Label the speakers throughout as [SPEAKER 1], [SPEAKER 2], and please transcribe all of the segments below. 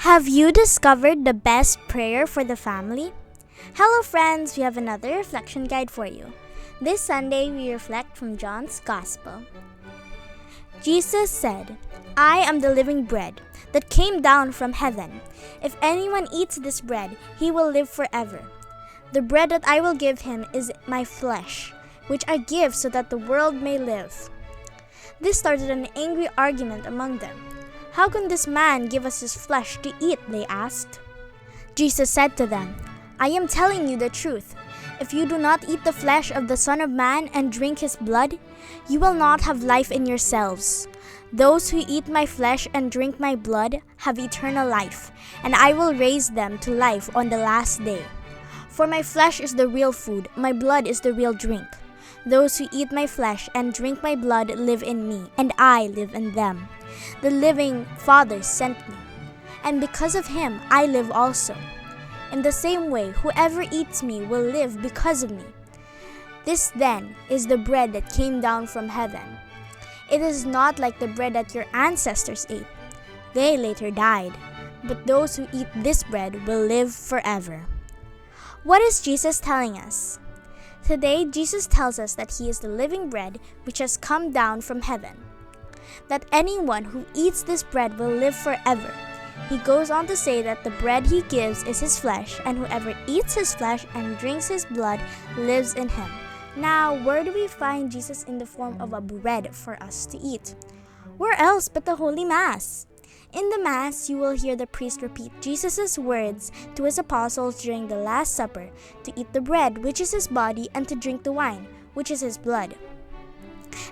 [SPEAKER 1] Have you discovered the best prayer for the family? Hello friends, we have another reflection guide for you. This Sunday we reflect from John's Gospel. Jesus said, "I am the living bread that came down from heaven. If anyone eats this bread, he will live forever. The bread that I will give him is my flesh, which I give so that the world may live." This started an angry argument among them. "How can this man give us his flesh to eat?" they asked. Jesus said to them, "I am telling you the truth. If you do not eat the flesh of the Son of Man and drink his blood, you will not have life in yourselves. Those who eat my flesh and drink my blood have eternal life, and I will raise them to life on the last day. For my flesh is the real food, my blood is the real drink. Those who eat my flesh and drink my blood live in me, and I live in them. The living Father sent me, and because of him I live also. In the same way, whoever eats me will live because of me. This then is the bread that came down from heaven. It is not like the bread that your ancestors ate. They later died, but those who eat this bread will live forever." What is Jesus telling us? Today, Jesus tells us that he is the living bread which has come down from heaven. That anyone who eats this bread will live forever. He goes on to say that the bread he gives is his flesh, and whoever eats his flesh and drinks his blood lives in him. Now, where do we find Jesus in the form of a bread for us to eat? Where else but the Holy Mass? In the Mass, you will hear the priest repeat Jesus' words to his apostles during the Last Supper, to eat the bread, which is his body, and to drink the wine, which is his blood,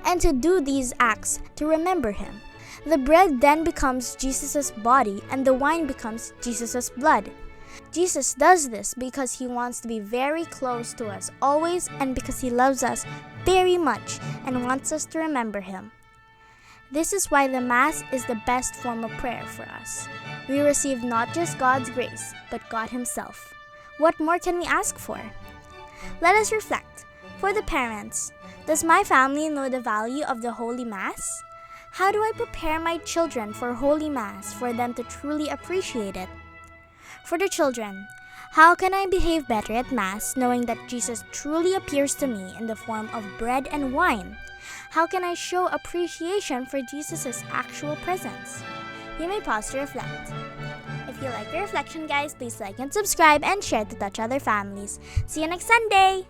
[SPEAKER 1] and to do these acts to remember him. The bread then becomes Jesus' body, and the wine becomes Jesus' blood. Jesus does this because he wants to be very close to us always, and because he loves us very much and wants us to remember him. This is why the Mass is the best form of prayer for us. We receive not just God's grace, but God himself. What more can we ask for? Let us reflect. For the parents, does my family know the value of the Holy Mass? How do I prepare my children for Holy Mass for them to truly appreciate it? For the children, how can I behave better at Mass knowing that Jesus truly appears to me in the form of bread and wine? How can I show appreciation for Jesus' actual presence? You may pause to reflect. If you like the reflection, guys, please like and subscribe and share to touch other families. See you next Sunday!